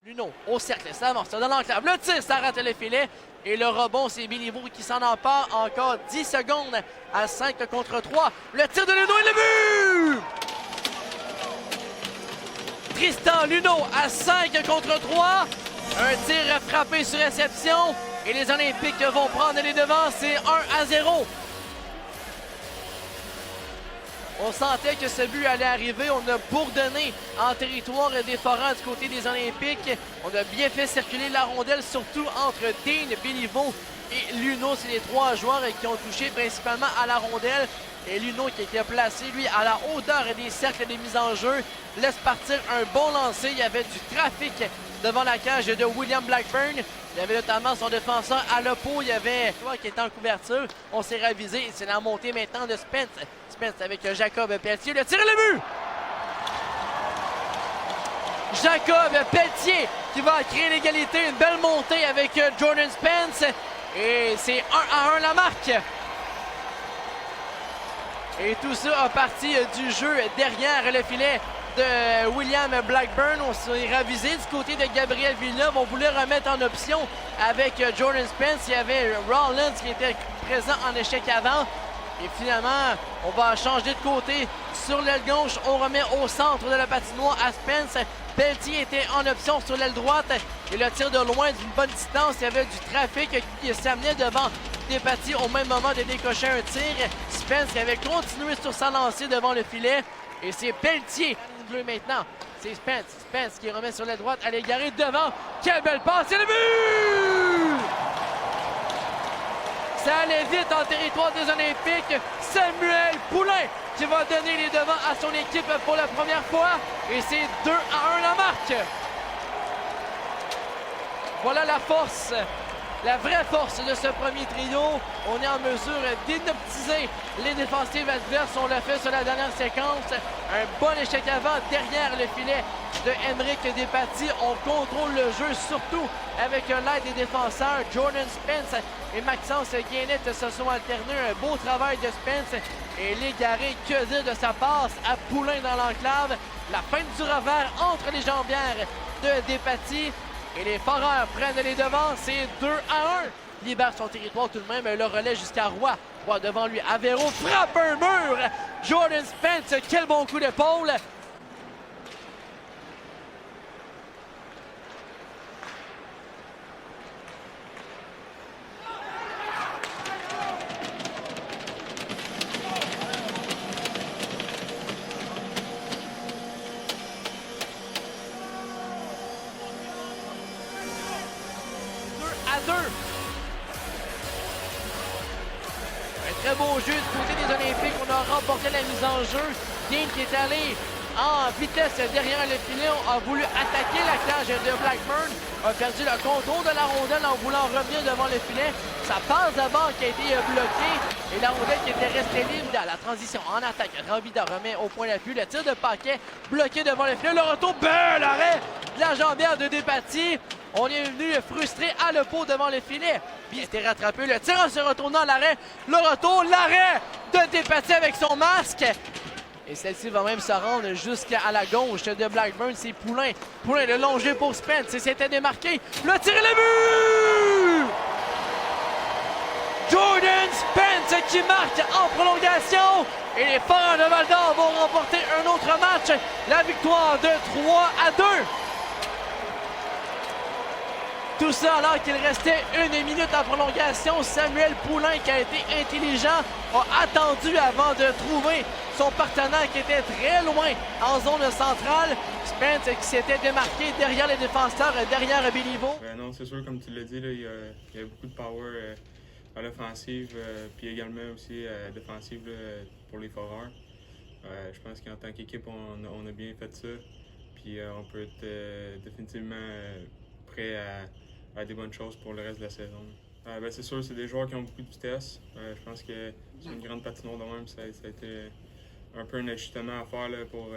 Luno au cercle, ça avance dans l'enclave. Le tir, ça rate le filet. Et le rebond, c'est Béliveau qui s'en empare. Encore 10 secondes à 5 contre 3. Le tir de Luno et le but! Tristan Luno à 5 contre 3. Un tir frappé sur réception. Et les Olympiques vont prendre les devants. C'est 1-0. On sentait que ce but allait arriver. On a bourdonné en territoire des Foreurs du côté des Olympiques. On a bien fait circuler la rondelle, surtout entre Dean, Béliveau et Luno. C'est les trois joueurs qui ont touché principalement à la rondelle. Et Luno qui était placé, lui, à la hauteur des cercles des mises en jeu. Laisse partir un bon lancer. Il y avait du trafic devant la cage de William Blackburn. Il y avait notamment son défenseur à l'oppo. Il y avait toi qui était en couverture. On s'est ravisé. C'est la montée maintenant de Spence. Spence avec Jacob Pelletier. Le tir et le but! Jacob Pelletier qui va créer l'égalité. Une belle montée avec Jordan Spence. Et c'est 1-1 la marque. Et tout ça a parti du jeu derrière le filet de William Blackburn. On s'est ravisé du côté de Gabriel Villeneuve. On voulait remettre en option avec Jordan Spence. Il y avait Rollins qui était présent en échec avant. Et finalement, on va changer de côté sur l'aile gauche. On remet au centre de la patinoire à Spence. Pelletier était en option sur l'aile droite. Et le tir de loin d'une bonne distance. Il y avait du trafic qui s'amenait devant Despatie au même moment de décocher un tir. Spence qui avait continué sur sa lancée devant le filet. Et c'est Pelletier bleu maintenant. C'est Spence. Spence qui remet sur l'aile droite. Elle est garée devant. Quelle belle passe! C'est le but! Ça allait vite en territoire des Olympiques. Samuel Poulain qui va donner les devants à son équipe pour la première fois. Et c'est 2-1 la marque. Voilà la force, la vraie force de ce premier trio. On est en mesure d'inoptiser les défensives adverses. On l'a fait sur la dernière séquence. Un bon échec avant derrière le filet de Émeric Despatie. On contrôle le jeu, surtout avec l'aide des défenseurs. Jordan Spence et Maxence Guénette se sont alternés. Un beau travail de Spence. Et l'égaré, que dire de sa passe à Poulain dans l'enclave. La fin du revers entre les jambières de Despatie. Et les Foreurs prennent les devants. C'est 2-1. Libère son territoire tout de même. Le relais jusqu'à Roy. Roy devant lui. Avero frappe un mur. Jordan Spence, quel bon coup d'épaule. Un très beau jeu du côté des Olympiques. On a remporté la mise en jeu. Dean qui est allé en vitesse derrière le filet a voulu attaquer la cage de Blackburn. A perdu le contrôle de la rondelle en voulant revenir devant le filet. Sa passe d'abord qui a été bloquée. Et la rondelle qui était restée libre dans la transition en attaque. Robida remet au point d'appui. Le tir de Paquet bloqué devant le filet. Le retour, bel arrêt de la jambière de Despatie. On est venu frustré à l'oppo devant le filet. Bien été rattrapé. Le tir en se retournant à l'arrêt. Le retour, l'arrêt de Despatie avec son masque. Et celle-ci va même se rendre jusqu'à la gauche de Blackburn. C'est Poulain. Poulain, le long jeu pour Spence. Et c'était démarqué. Le tir et le but! Jordan Spence qui marque en prolongation. Et les Foreurs de Val-d'Or vont remporter un autre match. La victoire de 3-2. Tout ça alors qu'il restait 1 minute en prolongation. Samuel Poulain, qui a été intelligent, a attendu avant de trouver son partenaire qui était très loin en zone centrale. Spence qui s'était démarqué derrière les défenseurs, derrière Béliveau. Non, c'est sûr, comme tu l'as dit, là, il y a beaucoup de power à l'offensive, puis également aussi à la défensive pour les Foreurs. Je pense qu'en tant qu'équipe, on a bien fait ça. Puis on peut être définitivement prêt à des bonnes choses pour le reste de la saison. C'est sûr, c'est des joueurs qui ont beaucoup de vitesse. Je pense que c'est une grande patinoire de même. Ça a été un peu un ajustement à faire là, pour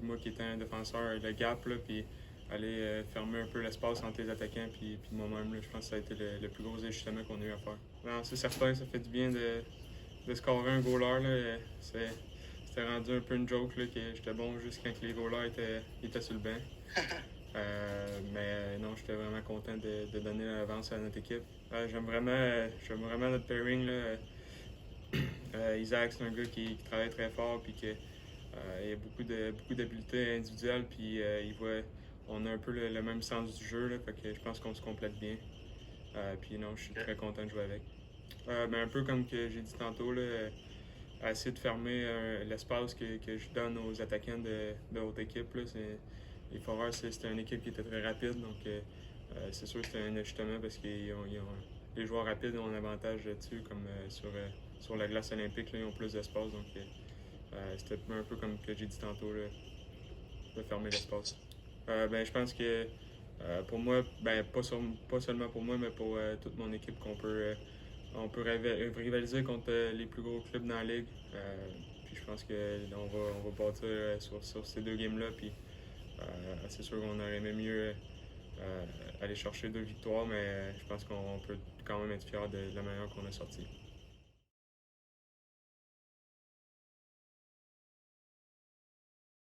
moi qui étais un défenseur de gap, là, puis aller fermer un peu l'espace entre les attaquants puis moi-même. Je pense que ça a été le plus gros ajustement qu'on a eu à faire. Non, c'est certain, ça fait du bien de scorer un goaler. C'était rendu un peu une joke là, que j'étais bon juste quand les goalers étaient sur le banc. Mais non, j'étais vraiment content de donner l'avance à notre équipe. J'aime vraiment notre pairing. Là. Isaac, c'est un gars qui travaille très fort, puis il a beaucoup d'habiletés individuelles, puis on a un peu le même sens du jeu, là, fait que je pense qu'on se complète bien. Puis non, je suis très content de jouer avec. Un peu comme que j'ai dit tantôt, là, à essayer de fermer l'espace que je donne aux attaquants de haute équipe. Là, les Foreurs, c'était une équipe qui était très rapide, donc c'est sûr que c'était un ajustement parce que les joueurs rapides ont un avantage là-dessus, comme sur la glace olympique, là, ils ont plus d'espace. Donc c'était un peu comme que j'ai dit tantôt, là, de fermer l'espace. Je pense que pour moi, pas seulement pour moi, mais pour toute mon équipe, on peut rivaliser contre les plus gros clubs dans la ligue. Puis je pense qu'on va bâtir sur ces deux games-là. Puis c'est sûr qu'on aurait aimé mieux aller chercher 2 victoires, mais je pense qu'on peut quand même être fiers de la manière qu'on a sorti.